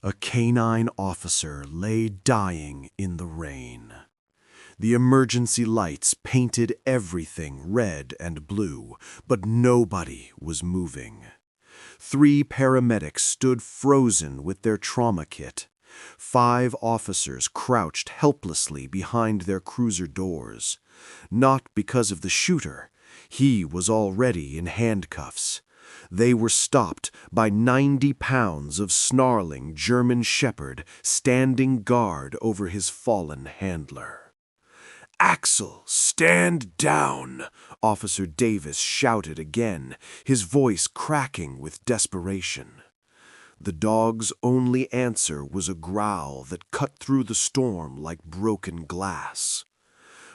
A canine officer lay dying in the rain. The emergency lights painted everything red and blue, but nobody was moving. 3 paramedics stood frozen with their trauma kit. 5 officers crouched helplessly behind their cruiser doors. Not because of the shooter. He was already in handcuffs. They were stopped by 90 pounds of snarling German shepherd standing guard over his fallen handler. "Axel, stand down!" Officer Davis shouted again, his voice cracking with desperation. The dog's only answer was a growl that cut through the storm like broken glass.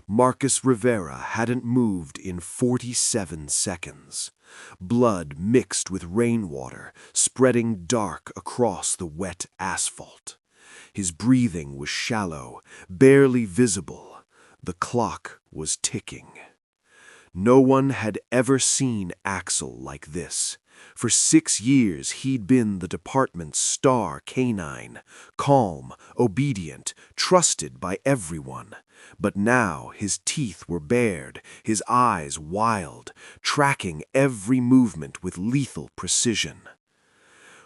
Marcus Rivera hadn't moved in 47 seconds. Blood mixed with rainwater, spreading dark across the wet asphalt. His breathing was shallow, barely visible. The clock was ticking. No one had ever seen Axel like this. For 6 years he'd been the department's star canine, calm, obedient, trusted by everyone. But now his teeth were bared, his eyes wild, tracking every movement with lethal precision.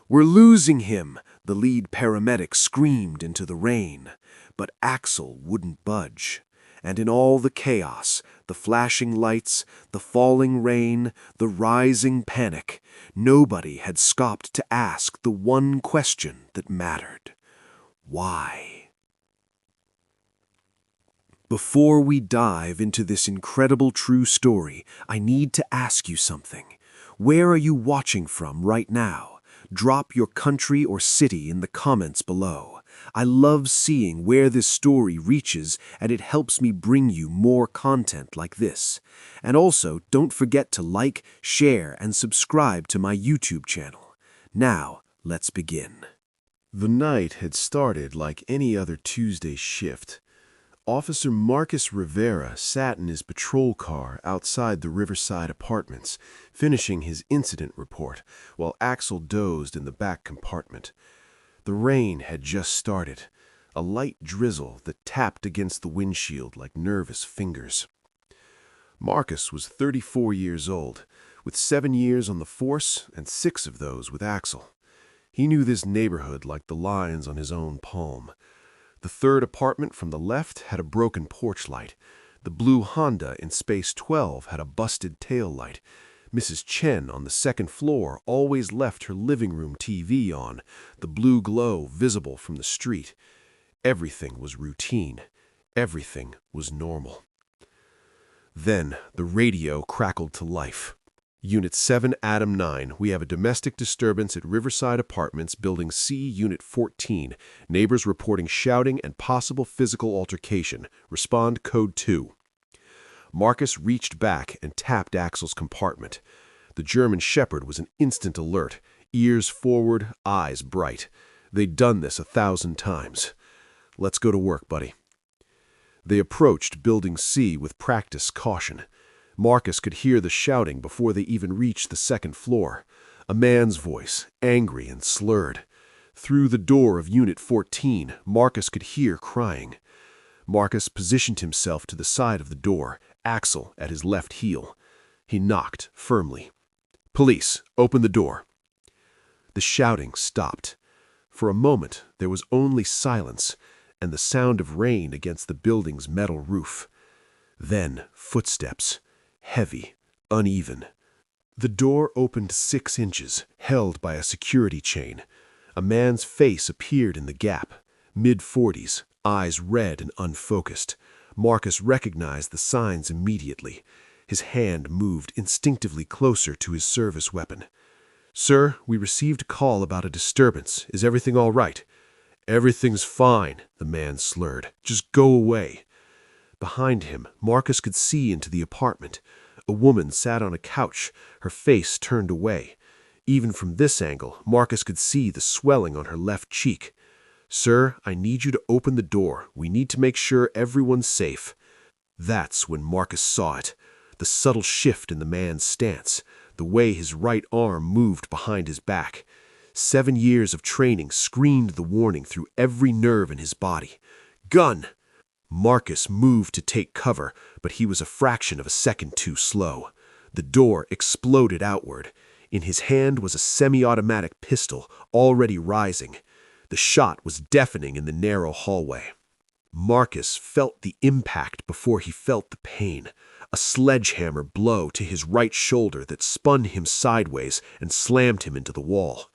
"We're losing him!" the lead paramedic screamed into the rain. But Axel wouldn't budge. And in all the chaos, the flashing lights, the falling rain, the rising panic, nobody had stopped to ask the one question that mattered. Why? Before we dive into this incredible true story, I need to ask you something. Where are you watching from right now? Drop your country or city in the comments below. I love seeing where this story reaches, and it helps me bring you more content like this. And also, don't forget to like, share, and subscribe to my YouTube channel. Now, let's begin. The night had started like any other Tuesday shift. Officer Marcus Rivera sat in his patrol car outside the Riverside Apartments, finishing his incident report, while Axel dozed in the back compartment. The rain had just started, a light drizzle that tapped against the windshield like nervous fingers. Marcus was 34 years old, with 7 years on the force and 6 of those with Axel. He knew this neighborhood like the lines on his own palm. The third apartment from the left had a broken porch light. The blue Honda in Space 12 had a busted tail light. Mrs. Chen on the second floor always left her living room TV on, the blue glow visible from the street. Everything was routine. Everything was normal. Then the radio crackled to life. Unit 7, Atom 9, we have a domestic disturbance at Riverside Apartments, Building C, Unit 14. Neighbors reporting shouting and possible physical altercation. Respond Code 2. Marcus reached back and tapped Axel's compartment. The German shepherd was an instant alert, ears forward, eyes bright. They'd done this 1,000 times. "Let's go to work, buddy." They approached Building C with practiced caution. Marcus could hear the shouting before they even reached the second floor. A man's voice, angry and slurred. Through the door of Unit 14, Marcus could hear crying. Marcus positioned himself to the side of the door, Axel at his left heel. He knocked firmly. "Police, open the door." The shouting stopped. For a moment, there was only silence and the sound of rain against the building's metal roof. Then footsteps. Heavy, uneven. The door opened 6 inches, held by a security chain. A man's face appeared in the gap, mid-40s, eyes red and unfocused. Marcus recognized the signs immediately. His hand moved instinctively closer to his service weapon. "Sir, we received a call about a disturbance. Is everything all right?" "Everything's fine," the man slurred. "Just go away." Behind him, Marcus could see into the apartment. A woman sat on a couch, her face turned away. Even from this angle, Marcus could see the swelling on her left cheek. "Sir, I need you to open the door. We need to make sure everyone's safe." That's when Marcus saw it. The subtle shift in the man's stance, the way his right arm moved behind his back. 7 years of training screamed the warning through every nerve in his body. Gun! Marcus moved to take cover, but he was a fraction of a second too slow. The door exploded outward. In his hand was a semi-automatic pistol, already rising. The shot was deafening in the narrow hallway. Marcus felt the impact before he felt the pain. A sledgehammer blow to his right shoulder that spun him sideways and slammed him into the wall.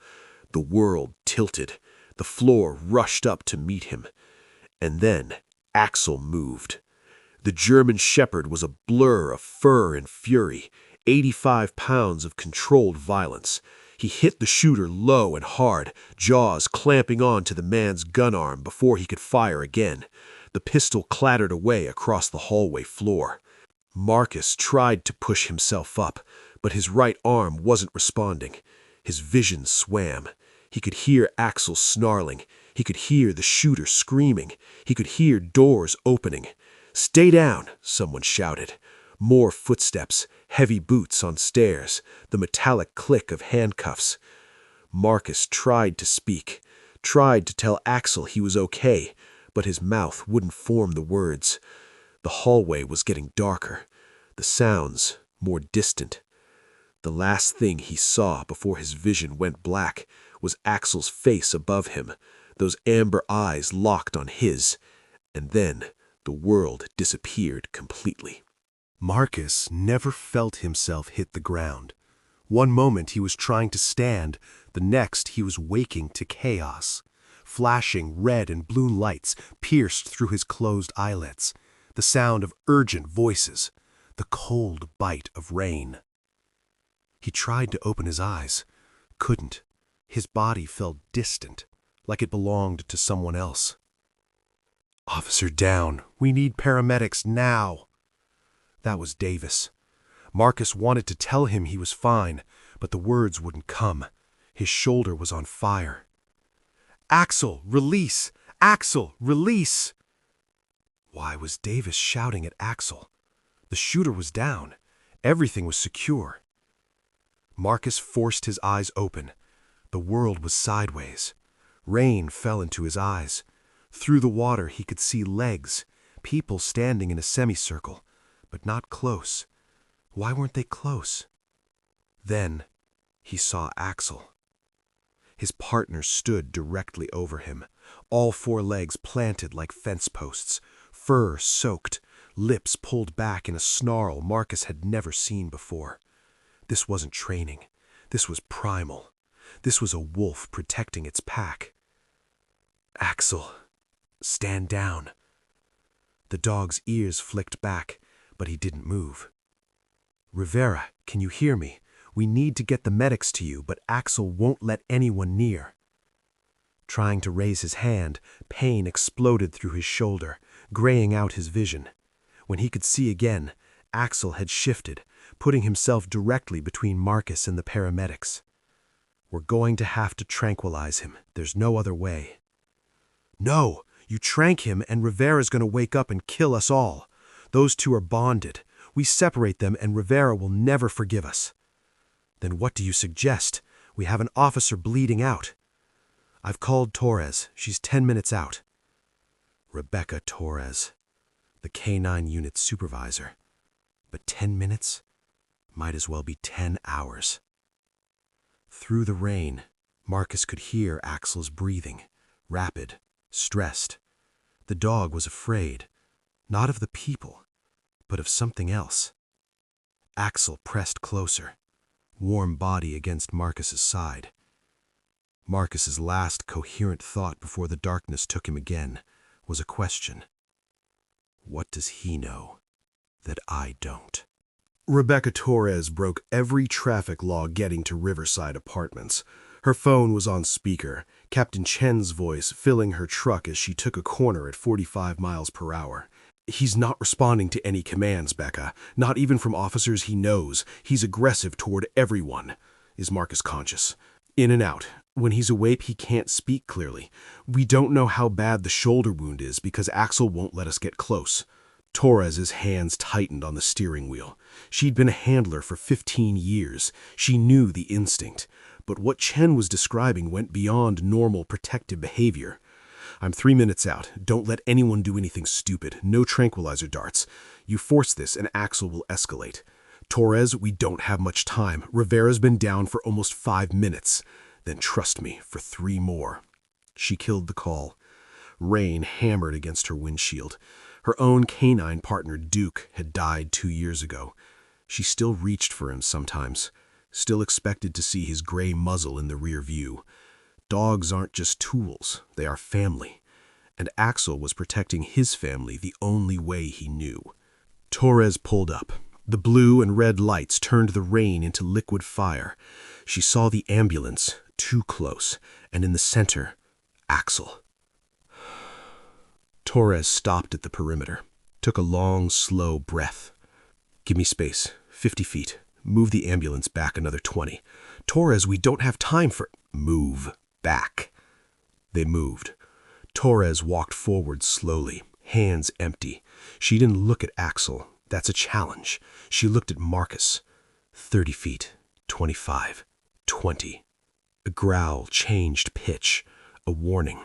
The world tilted. The floor rushed up to meet him. And then Axel moved. The German Shepherd was a blur of fur and fury, 85 pounds of controlled violence. He hit the shooter low and hard, jaws clamping on to the man's gun arm before he could fire again. The pistol clattered away across the hallway floor. Marcus tried to push himself up, but his right arm wasn't responding. His vision swam. He could hear Axel snarling. He could hear the shooter screaming. He could hear doors opening. "Stay down," someone shouted. More footsteps, heavy boots on stairs, the metallic click of handcuffs. Marcus tried to speak, tried to tell Axel he was okay, but his mouth wouldn't form the words. The hallway was getting darker, the sounds more distant. The last thing he saw before his vision went black was Axel's face above him, those amber eyes locked on his, and then the world disappeared completely. Marcus never felt himself hit the ground. One moment he was trying to stand, the next he was waking to chaos. Flashing red and blue lights pierced through his closed eyelids, the sound of urgent voices, the cold bite of rain. He tried to open his eyes, couldn't. His body felt distant, like it belonged to someone else. "Officer down. We need paramedics now." That was Davis. Marcus wanted to tell him he was fine, but the words wouldn't come. His shoulder was on fire. "Axel, release! Axel, release!" Why was Davis shouting at Axel? The shooter was down. Everything was secure. Marcus forced his eyes open. The world was sideways. Rain fell into his eyes. Through the water he could see legs, people standing in a semicircle, but not close. Why weren't they close? Then he saw Axel. His partner stood directly over him, all 4 legs planted like fence posts, fur soaked, lips pulled back in a snarl Marcus had never seen before. This wasn't training. This was primal. This was a wolf protecting its pack. "Axel, stand down." The dog's ears flicked back, but he didn't move. "Rivera, can you hear me? We need to get the medics to you, but Axel won't let anyone near." Trying to raise his hand, pain exploded through his shoulder, graying out his vision. When he could see again, Axel had shifted, putting himself directly between Marcus and the paramedics. "We're going to have to tranquilize him. There's no other way." "No, you trank him and Rivera's going to wake up and kill us all. Those 2 are bonded. We separate them and Rivera will never forgive us." "Then what do you suggest? We have an officer bleeding out." "I've called Torres. She's 10 minutes out." Rebecca Torres, the K9 unit supervisor. But 10 minutes? Might as well be 10 hours. Through the rain, Marcus could hear Axel's breathing, rapid, stressed. The dog was afraid, not of the people, but of something else. Axel pressed closer, warm body against Marcus's side. Marcus's last coherent thought before the darkness took him again was a question. What does he know that I don't? Rebecca Torres broke every traffic law getting to Riverside Apartments. Her phone was on speaker, Captain Chen's voice filling her truck as she took a corner at 45 miles per hour. "He's not responding to any commands, Becca, not even from officers he knows. He's aggressive toward everyone," is Marcus conscious. "In and out. When he's awake, he can't speak clearly. We don't know how bad the shoulder wound is because Axel won't let us get close." Torres's hands tightened on the steering wheel. She'd been a handler for 15 years. She knew the instinct. but what Chen was describing went beyond normal protective behavior. I'm 3 minutes out. Don't let anyone do anything stupid. No tranquilizer darts. You force this and Axel will escalate. Torres, we don't have much time. Rivera's been down for almost 5 minutes. Then trust me for 3 more. She killed the call. Rain hammered against her windshield. Her own canine partner, Duke, had died 2 years ago. She still reached for him sometimes, still expected to see his gray muzzle in the rear view. Dogs aren't just tools, they are family. And Axel was protecting his family the only way he knew. Torres pulled up. The blue and red lights turned the rain into liquid fire. She saw the ambulance, too close, and in the center, Axel. Torres stopped at the perimeter, took a long, slow breath. Give me space, 50 feet. Move the ambulance back another 20. Torres, we don't have time for... Move back. They moved. Torres walked forward slowly, hands empty. She didn't look at Axel. That's a challenge. She looked at Marcus. 30 feet, 25, 20. A growl changed pitch, a warning.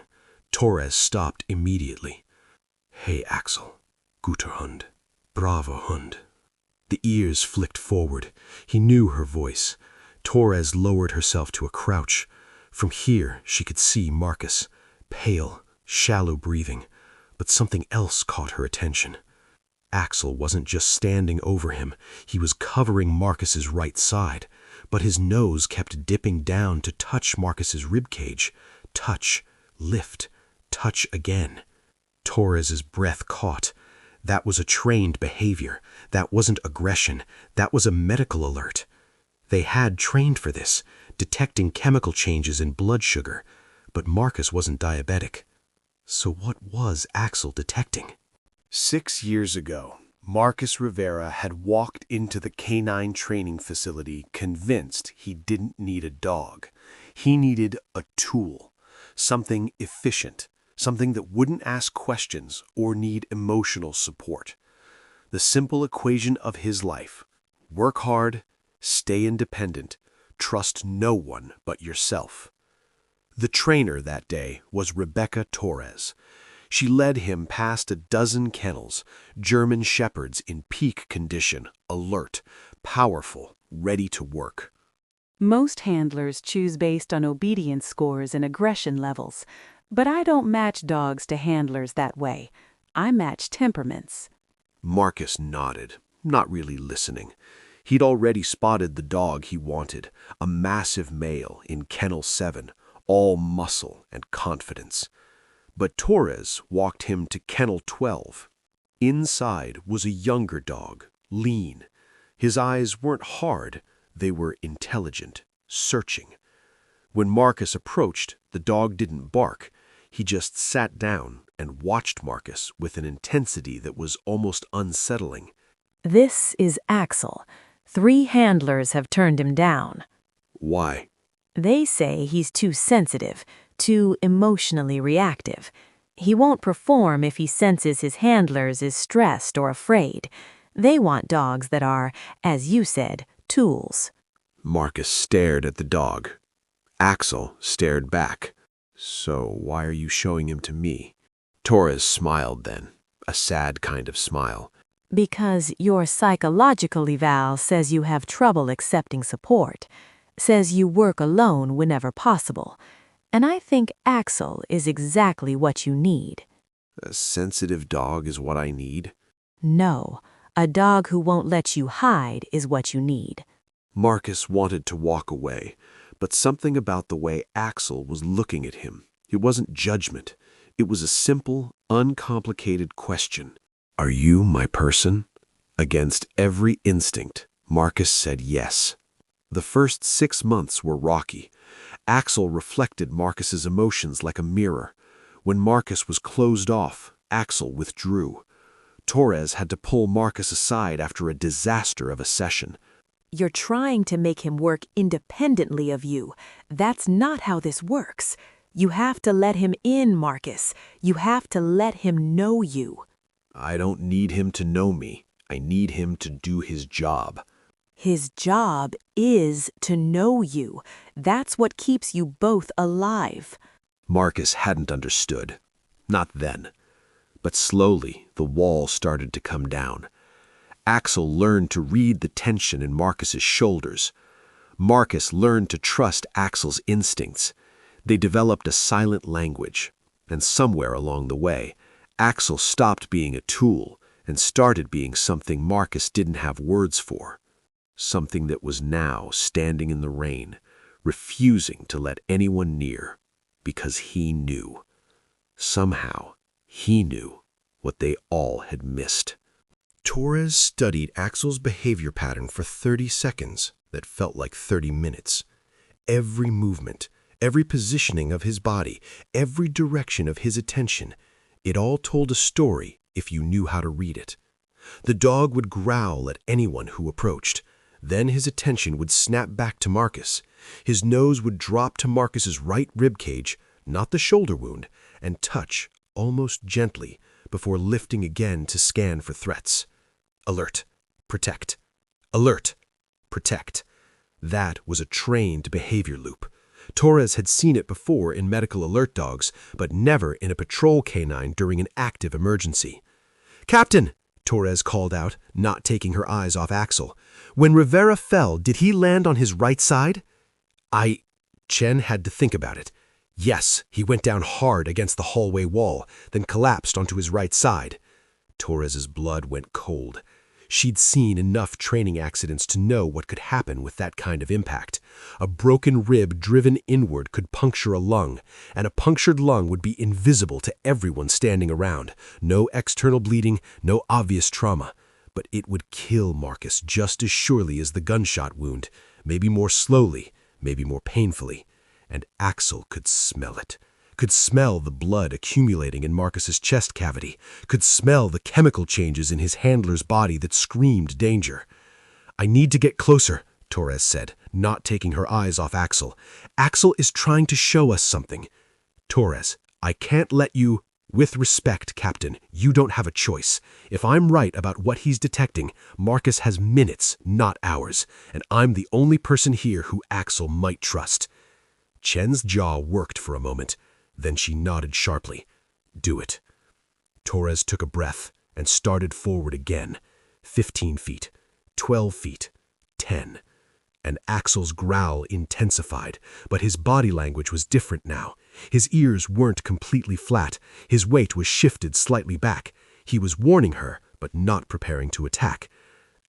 Torres stopped immediately. Hey, Axel. Guter Hund. Bravo Hund. The ears flicked forward. He knew her voice. Torres lowered herself to a crouch. From here, she could see Marcus, pale, shallow breathing, but something else caught her attention. Axel wasn't just standing over him, he was covering Marcus's right side, but his nose kept dipping down to touch Marcus's ribcage. Touch, lift, touch again. Torres's breath caught. That was a trained behavior. That wasn't aggression. That was a medical alert. They had trained for this, detecting chemical changes in blood sugar, but Marcus wasn't diabetic. So what was Axel detecting? 6 years ago, Marcus Rivera had walked into the canine training facility convinced he didn't need a dog. He needed a tool, something efficient, something that wouldn't ask questions or need emotional support. The simple equation of his life: work hard, stay independent, trust no one but yourself. The trainer that day was Rebecca Torres. She led him past a dozen kennels, German shepherds in peak condition, alert, powerful, ready to work. Most handlers choose based on obedience scores and aggression levels, but I don't match dogs to handlers that way. I match temperaments. Marcus nodded, not really listening. He'd already spotted the dog he wanted, a massive male in Kennel 7, all muscle and confidence. But Torres walked him to Kennel 12. Inside was a younger dog, lean. His eyes weren't hard, they were intelligent, searching. When Marcus approached, the dog didn't bark. He just sat down and watched Marcus with an intensity that was almost unsettling. This is Axel. 3 handlers have turned him down. Why? They say he's too sensitive, too emotionally reactive. He won't perform if he senses his handlers is stressed or afraid. They want dogs that are, as you said, tools. Marcus stared at the dog. Axel stared back. So why are you showing him to me? Torres smiled then, a sad kind of smile. Because your psychological eval says you have trouble accepting support, says you work alone whenever possible. And I think Axel is exactly what you need. A sensitive dog is what I need? No, a dog who won't let you hide is what you need. Marcus wanted to walk away, but something about the way Axel was looking at him. It wasn't judgment. It was a simple, uncomplicated question. Are you my person? Against every instinct, Marcus said yes. The first 6 months were rocky. Axel reflected Marcus's emotions like a mirror. When Marcus was closed off, Axel withdrew. Torres had to pull Marcus aside after a disaster of a session. You're trying to make him work independently of you. That's not how this works. You have to let him in, Marcus. You have to let him know you. I don't need him to know me. I need him to do his job. His job is to know you. That's what keeps you both alive. Marcus hadn't understood. Not then. But slowly, the wall started to come down. Axel learned to read the tension in Marcus's shoulders. Marcus learned to trust Axel's instincts. They developed a silent language. And somewhere along the way, Axel stopped being a tool and started being something Marcus didn't have words for. Something that was now standing in the rain, refusing to let anyone near, because he knew. Somehow, he knew what they all had missed. Torres studied Axel's behavior pattern for 30 seconds that felt like 30 minutes. Every movement, every positioning of his body, every direction of his attention, it all told a story if you knew how to read it. The dog would growl at anyone who approached. Then his attention would snap back to Marcus. His nose would drop to Marcus's right rib cage, not the shoulder wound, and touch, almost gently, before lifting again to scan for threats. Alert. Protect. Alert. Protect. That was a trained behavior loop. Torres had seen it before in medical alert dogs, but never in a patrol canine during an active emergency. "Captain!" Torres called out, not taking her eyes off Axel. "When Rivera fell, did he land on his right side?" Chen had to think about it. Yes, he went down hard against the hallway wall, then collapsed onto his right side. Torres's blood went cold. She'd seen enough training accidents to know what could happen with that kind of impact. A broken rib driven inward could puncture a lung, and a punctured lung would be invisible to everyone standing around. No external bleeding, no obvious trauma. But it would kill Marcus just as surely as the gunshot wound, maybe more slowly, maybe more painfully. And Axel could smell it. Could smell the blood accumulating in Marcus's chest cavity, could smell the chemical changes in his handler's body that screamed danger. "I need to get closer," Torres said, not taking her eyes off Axel. "Axel is trying to show us something." "Torres, I can't let you—" "With respect, Captain, you don't have a choice. If I'm right about what he's detecting, Marcus has minutes, not hours, and I'm the only person here who Axel might trust." Chen's jaw worked for a moment. Then she nodded sharply. "Do it." Torres took a breath and started forward again. 15 feet, 12 feet, 10. And Axel's growl intensified, but his body language was different now. His ears weren't completely flat. His weight was shifted slightly back. He was warning her, but not preparing to attack.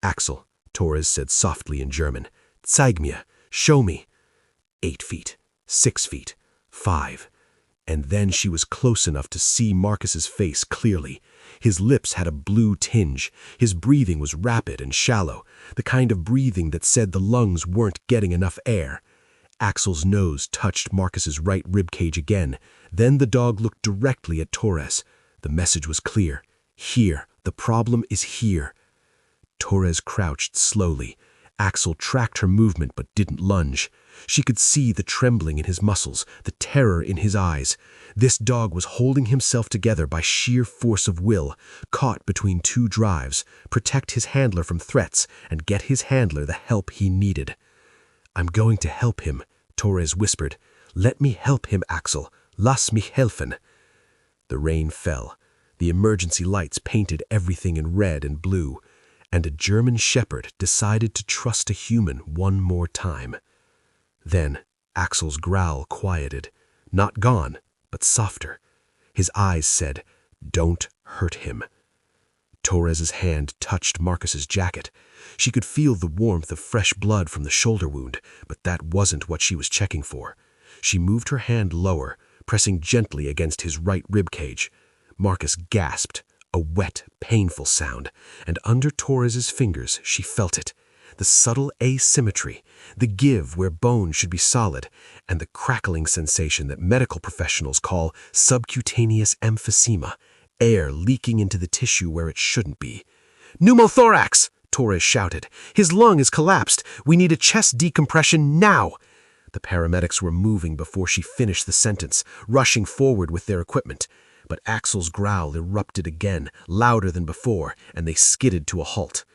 "Axel," Torres said softly in German, "Zeig mir, show me." 8 feet, 6 feet, 5. And then she was close enough to see Marcus's face clearly. His lips had a blue tinge. His breathing was rapid and shallow, the kind of breathing that said the lungs weren't getting enough air. Axel's nose touched Marcus's right ribcage again. Then the dog looked directly at Torres. The message was clear. Here. The problem is here. Torres crouched slowly. Axel tracked her movement but didn't lunge. She could see the trembling in his muscles, the terror in his eyes. This dog was holding himself together by sheer force of will, caught between two drives, protect his handler from threats and get his handler the help he needed. "I'm going to help him," Torres whispered. "Let me help him, Axel. Lass mich helfen." The rain fell. The emergency lights painted everything in red and blue. And a German shepherd decided to trust a human one more time. Then Axel's growl quieted, not gone, but softer. His eyes said, "Don't hurt him." Torres's hand touched Marcus's jacket. She could feel the warmth of fresh blood from the shoulder wound, but that wasn't what she was checking for. She moved her hand lower, pressing gently against his right ribcage. Marcus gasped. A wet, painful sound, and under Torres's fingers she felt it. The subtle asymmetry, the give where bone should be solid, and the crackling sensation that medical professionals call subcutaneous emphysema, air leaking into the tissue where it shouldn't be. "Pneumothorax!" Torres shouted. "His lung is collapsed. We need a chest decompression now!" The paramedics were moving before she finished the sentence, rushing forward with their equipment. But Axel's growl erupted again, louder than before, and they skidded to a halt.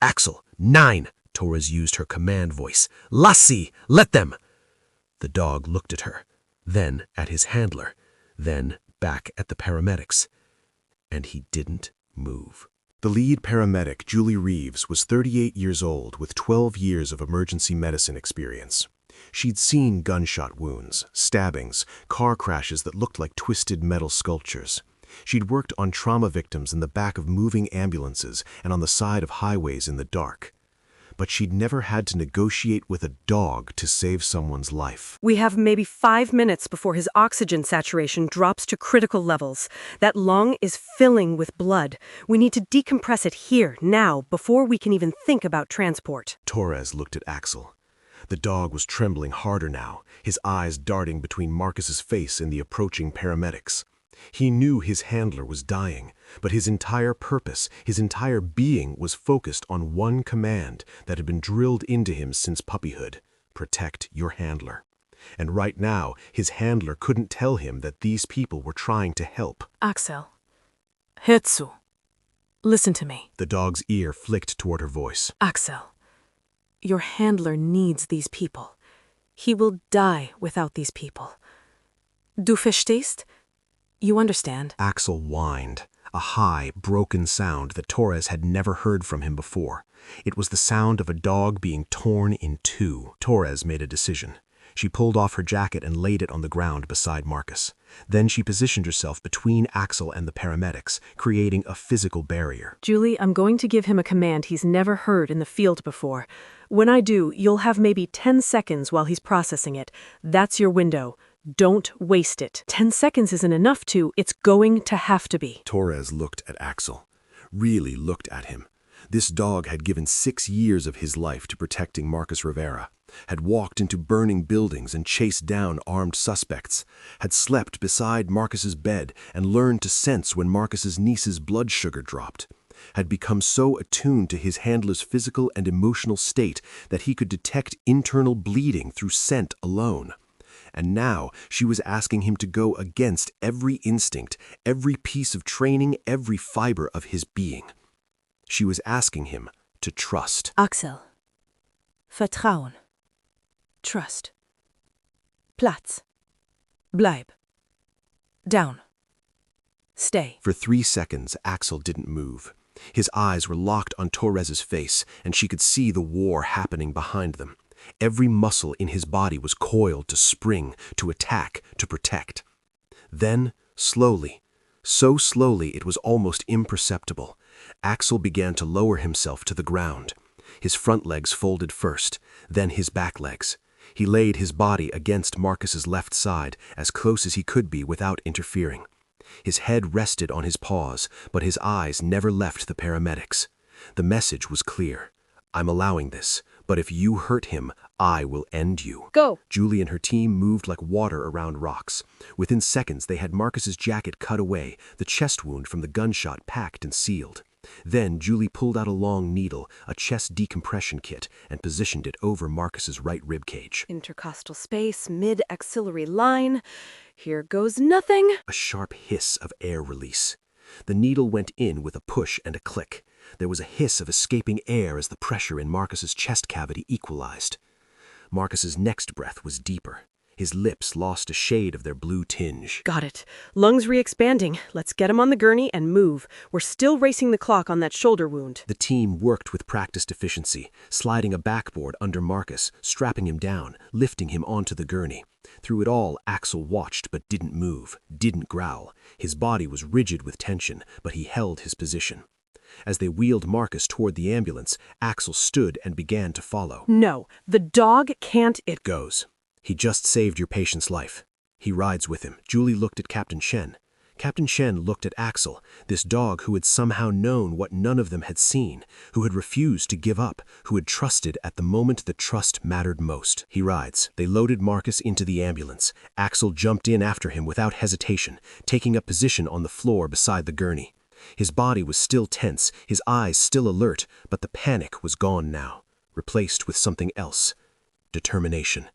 "Axel, 9!" Torres used her command voice. Lassie, let them! The dog looked at her, then at his handler, then back at the paramedics. And he didn't move. The lead paramedic, Julie Reeves, was 38 years old with 12 years of emergency medicine experience. She'd seen gunshot wounds, stabbings, car crashes that looked like twisted metal sculptures. She'd worked on trauma victims in the back of moving ambulances and on the side of highways in the dark. But she'd never had to negotiate with a dog to save someone's life. We have maybe 5 minutes before his oxygen saturation drops to critical levels. That lung is filling with blood. We need to decompress it here, now, before we can even think about transport. Torres looked at Axel. The dog was trembling harder now, his eyes darting between Marcus's face and the approaching paramedics. He knew his handler was dying, but his entire purpose, his entire being was focused on one command that had been drilled into him since puppyhood: protect your handler. And right now, his handler couldn't tell him that these people were trying to help. Axel, hör zu. Listen to me. The dog's ear flicked toward her voice. Axel, your handler needs these people. He will die without these people. Du verstehst? You understand. Axel whined, a high, broken sound that Torres had never heard from him before. It was the sound of a dog being torn in two. Torres made a decision. She pulled off her jacket and laid it on the ground beside Marcus. Then she positioned herself between Axel and the paramedics, creating a physical barrier. Julie, I'm going to give him a command he's never heard in the field before. When I do, you'll have maybe 10 seconds while he's processing it. That's your window. Don't waste it. 10 seconds isn't enough it's going to have to be. Torres looked at Axel, really looked at him. This dog had given 6 years of his life to protecting Marcus Rivera, had walked into burning buildings and chased down armed suspects, had slept beside Marcus's bed and learned to sense when Marcus's niece's blood sugar dropped, had become so attuned to his handler's physical and emotional state that he could detect internal bleeding through scent alone. And now she was asking him to go against every instinct, every piece of training, every fiber of his being. She was asking him to trust. Axel, Vertrauen, Trust, Platz, Bleib, Down, Stay. For 3 seconds, Axel didn't move. His eyes were locked on Torres's face, and she could see the war happening behind them. Every muscle in his body was coiled to spring, to attack, to protect. Then, slowly, so slowly it was almost imperceptible, Axel began to lower himself to the ground. His front legs folded first, then his back legs. He laid his body against Marcus's left side, as close as he could be without interfering. His head rested on his paws, but his eyes never left the paramedics. The message was clear. I'm allowing this, but if you hurt him, I will end you. Go! Julie and her team moved like water around rocks. Within seconds, they had Marcus's jacket cut away, the chest wound from the gunshot packed and sealed. Then Julie pulled out a long needle, a chest decompression kit, and positioned it over Marcus's right rib cage. Intercostal space, mid-axillary line. Here goes nothing. A sharp hiss of air release. The needle went in with a push and a click. There was a hiss of escaping air as the pressure in Marcus's chest cavity equalized. Marcus's next breath was deeper. His lips lost a shade of their blue tinge. Got it. Lungs re-expanding. Let's get him on the gurney and move. We're still racing the clock on that shoulder wound. The team worked with practiced efficiency, sliding a backboard under Marcus, strapping him down, lifting him onto the gurney. Through it all, Axel watched but didn't move, didn't growl. His body was rigid with tension, but he held his position. As they wheeled Marcus toward the ambulance, Axel stood and began to follow. No, the dog can't. It goes. He just saved your patient's life. He rides with him. Julie looked at Captain Shen. Captain Shen looked at Axel, this dog who had somehow known what none of them had seen, who had refused to give up, who had trusted at the moment that trust mattered most. He rides. They loaded Marcus into the ambulance. Axel jumped in after him without hesitation, taking up position on the floor beside the gurney. His body was still tense, his eyes still alert, but the panic was gone now, replaced with something else. Determination.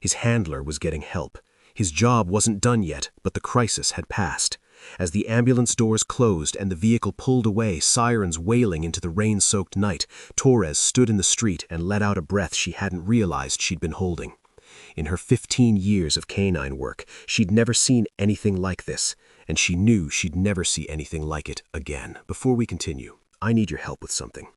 His handler was getting help. His job wasn't done yet, but the crisis had passed. As the ambulance doors closed and the vehicle pulled away, sirens wailing into the rain-soaked night, Torres stood in the street and let out a breath she hadn't realized she'd been holding. In her 15 years of canine work, she'd never seen anything like this, and she knew she'd never see anything like it again. Before we continue, I need your help with something.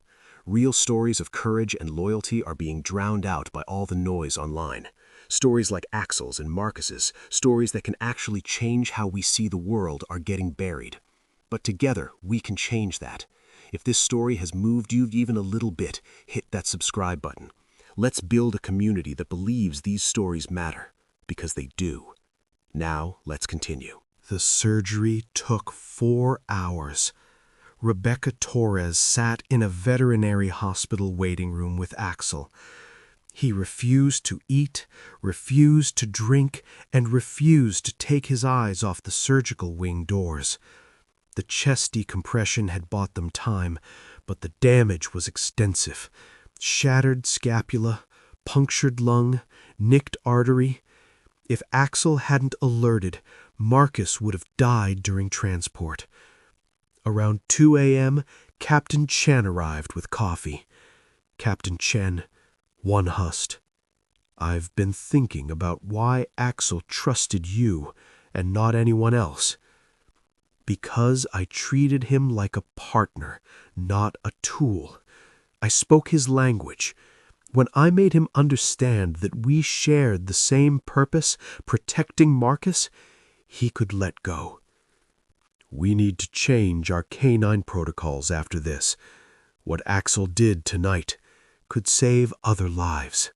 Real stories of courage and loyalty are being drowned out by all the noise online. Stories like Axel's and Marcus's, stories that can actually change how we see the world, are getting buried. But together, we can change that. If this story has moved you even a little bit, hit that subscribe button. Let's build a community that believes these stories matter, because they do. Now, let's continue. The surgery took 4 hours. Rebecca Torres sat in a veterinary hospital waiting room with Axel. He refused to eat, refused to drink, and refused to take his eyes off the surgical wing doors. The chest decompression had bought them time, but the damage was extensive. Shattered scapula, punctured lung, nicked artery. If Axel hadn't alerted, Marcus would have died during transport. Around 2 a.m., Captain Chen arrived with coffee. Captain Chen, one hussed. I've been thinking about why Axel trusted you and not anyone else. Because I treated him like a partner, not a tool. I spoke his language. When I made him understand that we shared the same purpose, protecting Marcus, he could let go. We need to change our canine protocols after this. What Axel did tonight could save other lives.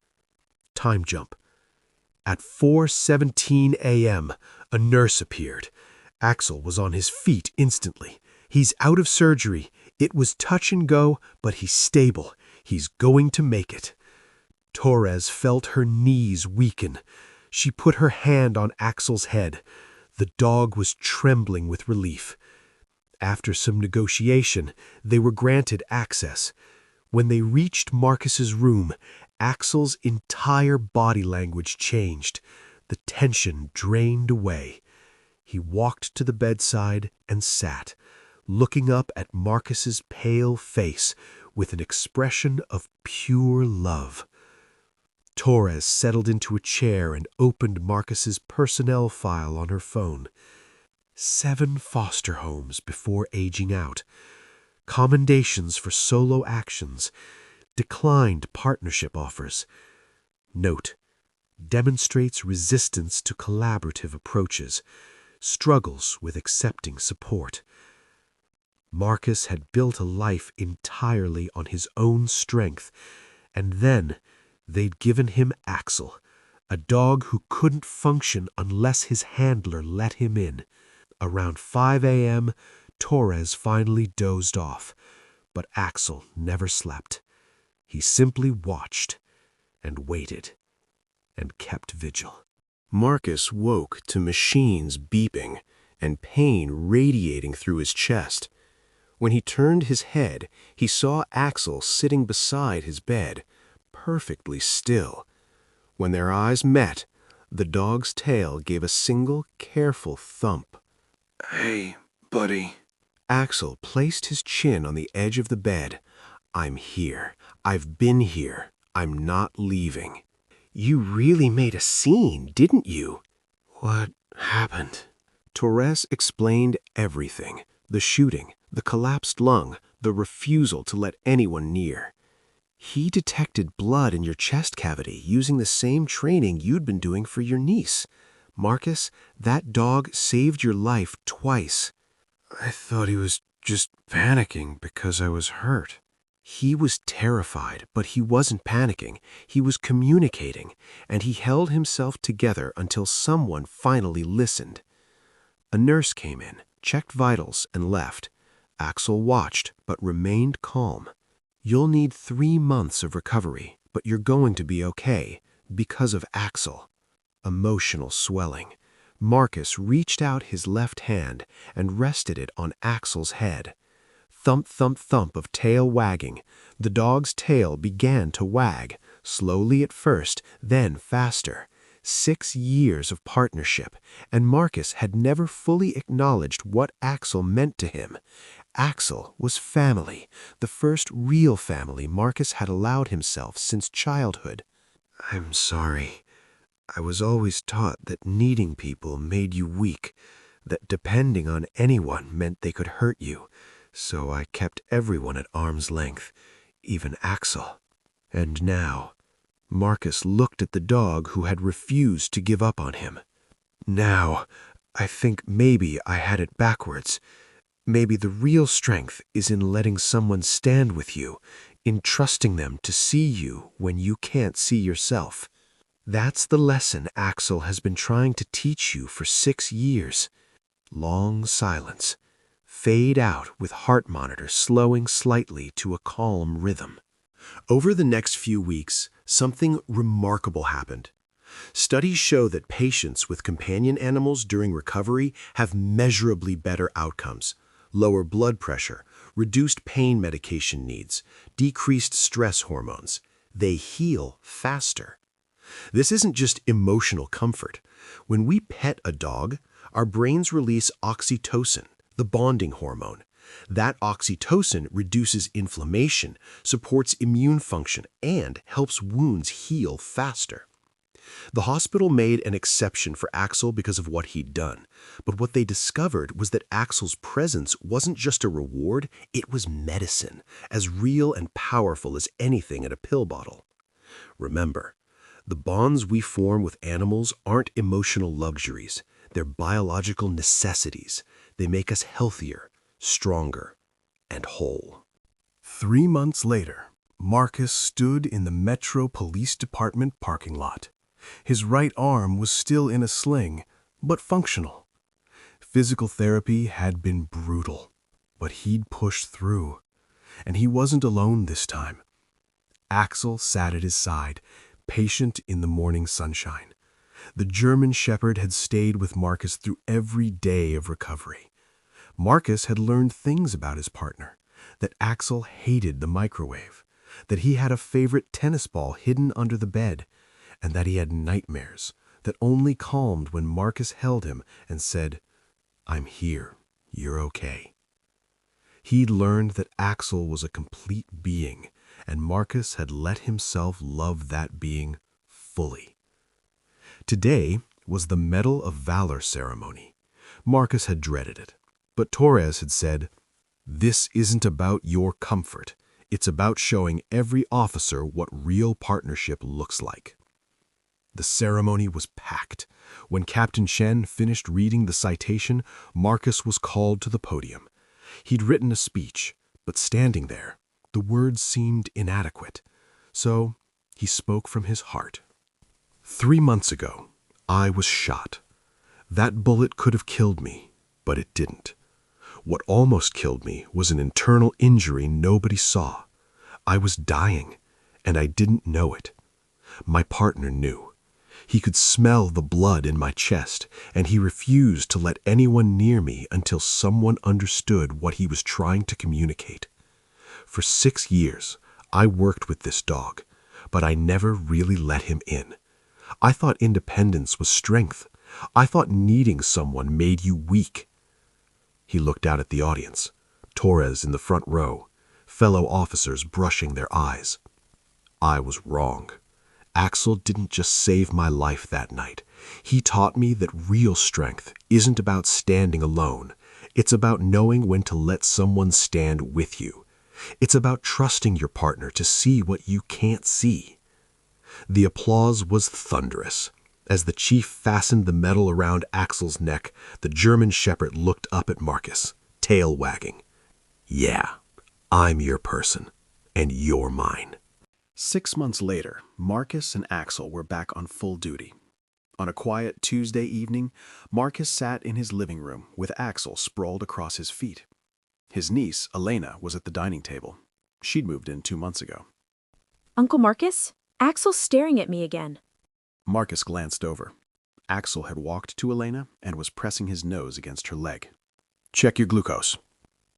Time jump. At 4:17 a.m., a nurse appeared. Axel was on his feet instantly. He's out of surgery. It was touch and go, but he's stable. He's going to make it. Torres felt her knees weaken. She put her hand on Axel's head. The dog was trembling with relief. After some negotiation, they were granted access. When they reached Marcus's room, Axel's entire body language changed. The tension drained away. He walked to the bedside and sat, looking up at Marcus's pale face with an expression of pure love. Torres settled into a chair and opened Marcus's personnel file on her phone. 7 foster homes before aging out. Commendations for solo actions, declined partnership offers. Note: demonstrates resistance to collaborative approaches, struggles with accepting support. Marcus had built a life entirely on his own strength, and then they'd given him Axel, a dog who couldn't function unless his handler let him in. Around 5 a.m., Torres finally dozed off, but Axel never slept. He simply watched and waited and kept vigil. Marcus woke to machines beeping and pain radiating through his chest. When he turned his head, he saw Axel sitting beside his bed, perfectly still. When their eyes met, the dog's tail gave a single careful thump. Hey, buddy. Axel placed his chin on the edge of the bed. I'm here. I've been here. I'm not leaving. You really made a scene, didn't you? What happened? Torres explained everything. The shooting, the collapsed lung, the refusal to let anyone near. He detected blood in your chest cavity using the same training you'd been doing for your niece. Marcus, that dog saved your life twice. I thought he was just panicking because I was hurt. He was terrified, but he wasn't panicking. He was communicating, and he held himself together until someone finally listened. A nurse came in, checked vitals, and left. Axel watched, but remained calm. You'll need 3 months of recovery, but you're going to be okay, because of Axel. Emotional swelling. Marcus reached out his left hand and rested it on Axel's head. Thump, thump, thump of tail wagging. The dog's tail began to wag, slowly at first, then faster. 6 years of partnership, and Marcus had never fully acknowledged what Axel meant to him. Axel was family, the first real family Marcus had allowed himself since childhood. I'm sorry. I was always taught that needing people made you weak, that depending on anyone meant they could hurt you, so I kept everyone at arm's length, even Axel. And now, Marcus looked at the dog who had refused to give up on him. Now, I think maybe I had it backwards. Maybe the real strength is in letting someone stand with you, in trusting them to see you when you can't see yourself. That's the lesson Axel has been trying to teach you for 6 years. Long silence. Fade out with heart monitor slowing slightly to a calm rhythm. Over the next few weeks, something remarkable happened. Studies show that patients with companion animals during recovery have measurably better outcomes: lower blood pressure, reduced pain medication needs, decreased stress hormones. They heal faster. This isn't just emotional comfort. When we pet a dog, our brains release oxytocin, the bonding hormone. That oxytocin reduces inflammation, supports immune function, and helps wounds heal faster. The hospital made an exception for Axel because of what he'd done, but what they discovered was that Axel's presence wasn't just a reward, it was medicine, as real and powerful as anything in a pill bottle. Remember, the bonds we form with animals aren't emotional luxuries, they're biological necessities. They make us healthier, stronger, and whole. 3 months later, Marcus stood in the Metro Police Department parking lot. His right arm was still in a sling, but functional. Physical therapy had been brutal, but he'd pushed through. And he wasn't alone this time. Axel sat at his side, patient in the morning sunshine. The German Shepherd had stayed with Marcus through every day of recovery. Marcus had learned things about his partner, that Axel hated the microwave, that he had a favorite tennis ball hidden under the bed, and that he had nightmares that only calmed when Marcus held him and said, "I'm here, you're okay." He'd learned that Axel was a complete being, and Marcus had let himself love that being fully. Today was the Medal of Valor ceremony. Marcus had dreaded it, but Torres had said, "This isn't about your comfort. It's about showing every officer what real partnership looks like." The ceremony was packed. When Captain Shen finished reading the citation, Marcus was called to the podium. He'd written a speech, but standing there, the words seemed inadequate. So he spoke from his heart. 3 months ago, I was shot. That bullet could have killed me, but it didn't. What almost killed me was an internal injury nobody saw. I was dying, and I didn't know it. My partner knew. He could smell the blood in my chest, and he refused to let anyone near me until someone understood what he was trying to communicate. For 6 years, I worked with this dog, but I never really let him in. I thought independence was strength. I thought needing someone made you weak. He looked out at the audience, Torres in the front row, fellow officers brushing their eyes. I was wrong. Axel didn't just save my life that night. He taught me that real strength isn't about standing alone. It's about knowing when to let someone stand with you. It's about trusting your partner to see what you can't see. The applause was thunderous. As the chief fastened the medal around Axel's neck, the German Shepherd looked up at Marcus, tail wagging. "Yeah, I'm your person, and you're mine." 6 months later, Marcus and Axel were back on full duty. On a quiet Tuesday evening, Marcus sat in his living room with Axel sprawled across his feet. His niece, Elena, was at the dining table. She'd moved in 2 months ago. "Uncle Marcus? Axel's staring at me again." Marcus glanced over. Axel had walked to Elena and was pressing his nose against her leg. "Check your glucose."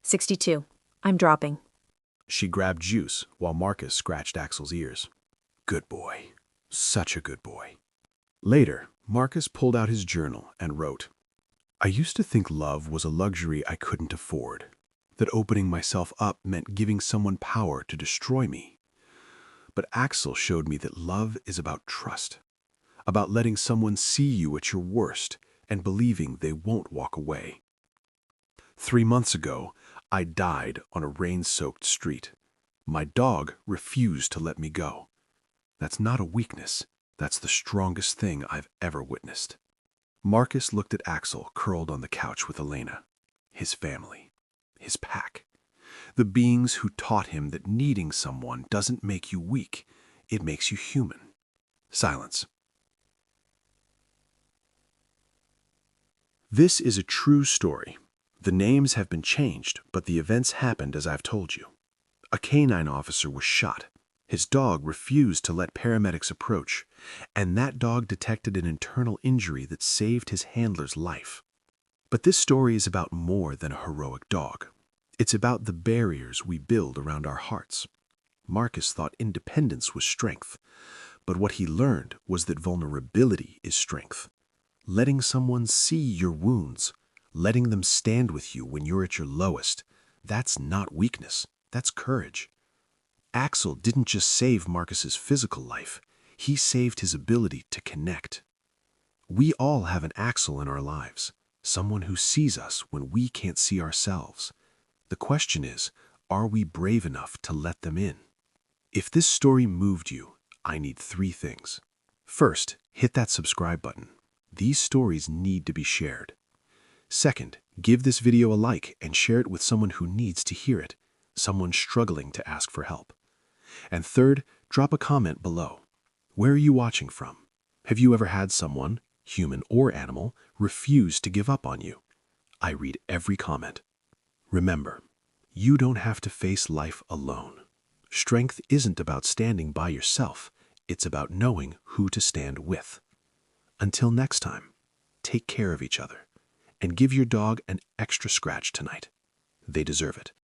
62. I'm dropping. She grabbed juice while Marcus scratched Axel's ears. "Good boy. Such a good boy." Later, Marcus pulled out his journal and wrote, "I used to think love was a luxury I couldn't afford, that opening myself up meant giving someone power to destroy me. But Axel showed me that love is about trust, about letting someone see you at your worst and believing they won't walk away. 3 months ago, I died on a rain-soaked street. My dog refused to let me go. That's not a weakness. That's the strongest thing I've ever witnessed." Marcus looked at Axel curled on the couch with Elena, his family, his pack, the beings who taught him that needing someone doesn't make you weak, it makes you human. Silence. This is a true story. The names have been changed, but the events happened as I've told you. A canine officer was shot. His dog refused to let paramedics approach, and that dog detected an internal injury that saved his handler's life. But this story is about more than a heroic dog. It's about the barriers we build around our hearts. Marcus thought independence was strength, but what he learned was that vulnerability is strength. Letting someone see your wounds, letting them stand with you when you're at your lowest, that's not weakness, that's courage. Axel didn't just save Marcus's physical life, he saved his ability to connect. We all have an Axel in our lives, someone who sees us when we can't see ourselves. The question is, are we brave enough to let them in? If this story moved you, I need 3 things. First, hit that subscribe button. These stories need to be shared. Second, give this video a like and share it with someone who needs to hear it, someone struggling to ask for help. And third, drop a comment below. Where are you watching from? Have you ever had someone, human or animal, refuse to give up on you? I read every comment. Remember, you don't have to face life alone. Strength isn't about standing by yourself, it's about knowing who to stand with. Until next time, take care of each other and give your dog an extra scratch tonight. They deserve it.